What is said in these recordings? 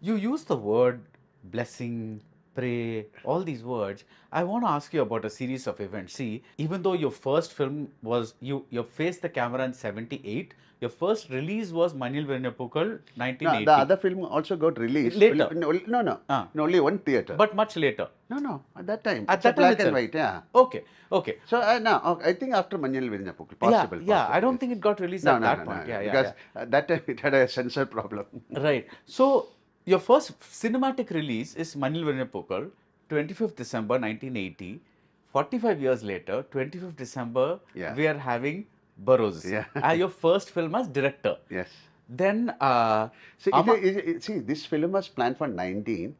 You use the word blessing, pray, all these words. I want to ask you about a series of events. See, even though your first film was you faced the camera in 78, your first release was Manil Venapukal No, the 1980. other film also got released. Later, No, ah, in only one theater. but much later. No, at that time. At It's a that time black and itself. white, yeah. Okay, okay. So, no, I think after Manjal Virinapukul, Yeah, possible, yeah. I don't yes. think it got released No, at no, that no, no, point. no, Yeah, yeah, because yeah. that time it had a censor problem. Right. So your first cinematic release is Manil Venapukal, 25th December 1980. 45 years later, 25th December, Yeah, we are having Burrows. yeah, Your first film as director. yes. Then See, Ama. see, this film was planned for 19,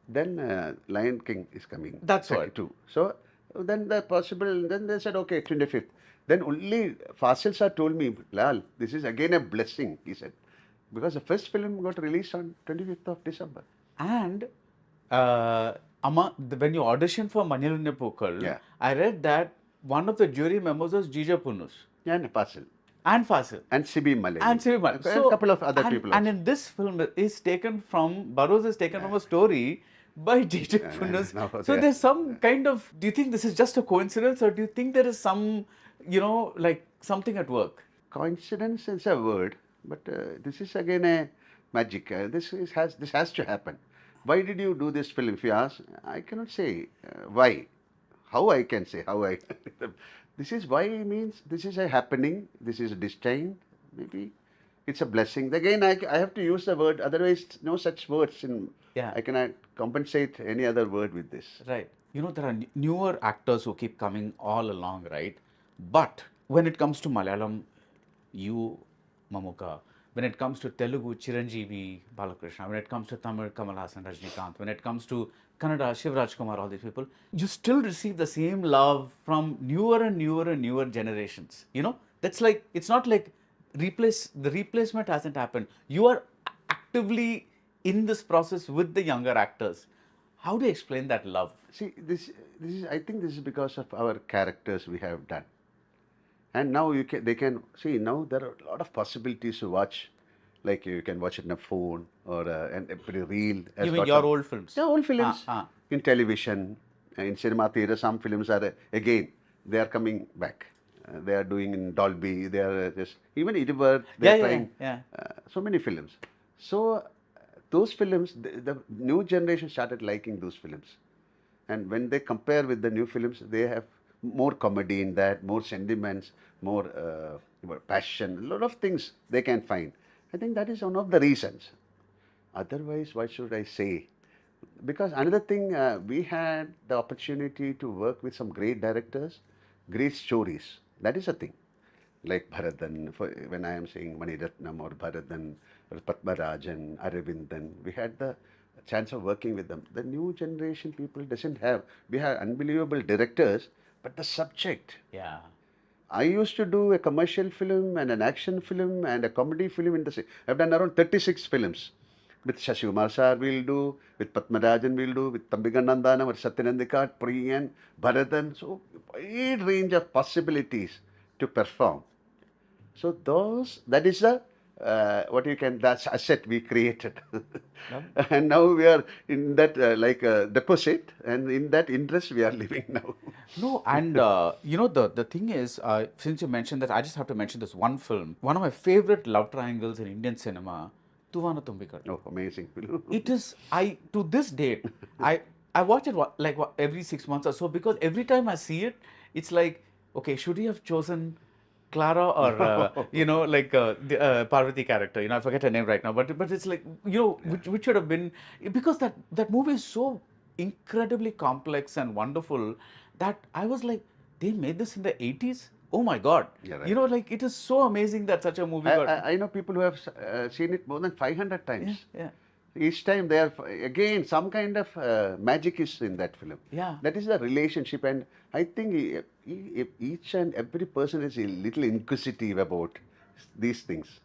then Lion King is coming, That's second what. two. So then the possible, then they said, okay, 25th. Then only Fasil sir told me, Lal, this is again a blessing, he said. Because the first film got released on 25th of December. And when you auditioned for Manil Venapukal, Yeah, I read that one of the jury members was Jija Punus and Fasil. and Fasil. And Sibi And Malay. Sivimal. And a So, couple of other people and also. in this film is taken from, Burrows is taken from a story by J.J. Punas. No, So yeah. there's some kind of, do you think this is just a coincidence or do you think there is some, like something at work? Coincidence is a word, but this is again a magic. This has to happen. Why did you do this film? If you ask, I cannot say why. How I can say how I. This is why means this is a happening. This is destined. Maybe it's a blessing. Again, I have to use the word. Otherwise, no such words. Yeah. I cannot compensate any other word with this. Right. There are newer actors who keep coming all along, right? But when it comes to Malayalam, you, Mamuka, when it comes to Telugu, Chiranjeevi, Balakrishna, when it comes to Tamil, Kamal Hassan, Rajnikant, when it comes to Kannada, Shivraj Kumar, all these people, you still receive the same love from newer and newer and newer generations. That's like, it's not like the replacement hasn't happened. You are actively in this process with the younger actors. How do you explain that love? See, this is. I think this is because of our characters we have done. And now they can see now there are a lot of possibilities to watch, like you can watch it in a phone or and every reel has You mean got your some. old films? Yeah, old films Ah. in television, in cinema theater. Some films are again they are coming back. They are doing in Dolby. They are just even Edinburgh. They Yeah, are yeah, trying yeah. so many films. So those films, the new generation started liking those films. And when they compare with the new films, they have more comedy in that, more sentiments, more passion, a lot of things they can find. I think that is one of the reasons. Otherwise, what should I say? Because another thing, we had the opportunity to work with some great directors, great stories. That is a thing. Like Bharadan, when I am saying Maniratnam or Bharadan or Padmarajan, Aravindan, we had the chance of working with them. The new generation people doesn't have. We have unbelievable directors, but the subject. Yeah. I used to do a commercial film and an action film and a comedy film in the same. I've done around 36 films. With Shashi Kumar sir we'll do, with Padmarajan we'll do, with Tambiganandana or Satyanandika, Priyan, Bharadan. So wide range of possibilities to perform. So that is the that's asset we created. And now we are in that deposit, and in that interest we are living now. No, and the thing is, since you mentioned that, I just have to mention this one film. One of my favorite love triangles in Indian cinema, Thoovanathumbikal. Oh, amazing film. It is, to this date, I watch it every 6 months or so, because every time I see it, it's like, okay, should he have chosen Clara or the Parvati character? I forget her name right now, but it's like, which should have been, because that movie is so incredibly complex and wonderful that I was like, they made this in the 80s. Oh my God! Yeah, right. Like, it is so amazing that such a movie got. I know people who have seen it more than 500 Yeah, times. yeah. Each time they are, again, some kind of magic is in that film. Yeah. That is the relationship. And I think each and every person is a little inquisitive about these things.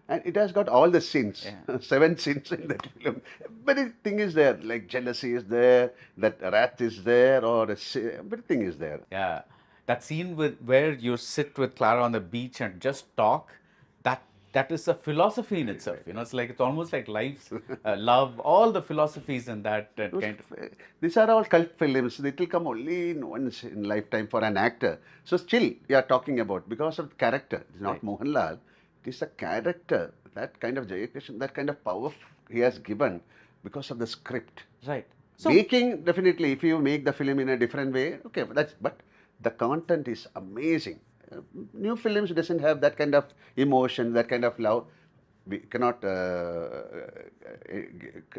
And it has got all the sins, Yeah. 7 sins in that film. Everything is there, like jealousy is there, that wrath is there, or everything is there. Yeah, that scene where you sit with Clara on the beach and just talk, that that is a philosophy in itself. You know, it's almost like life's love, all the philosophies in that Those kind of. these are all cult films. It will come only in once in lifetime for an actor. So still, you are talking about because of the character. It's not Right. Mohanlal. It is the character. That kind of Jayakrishan, that kind of power he has given because of the script. Right. So Making definitely, if you make the film in a different way, okay, but the content is amazing. New films doesn't have that kind of emotion, that kind of love. We cannot.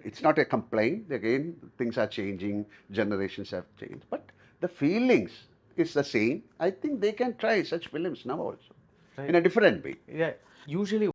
It's not a complaint. Again, things are changing. Generations have changed, but the feelings is the same. I think they can try such films now also in right. a different way. Yeah. Usually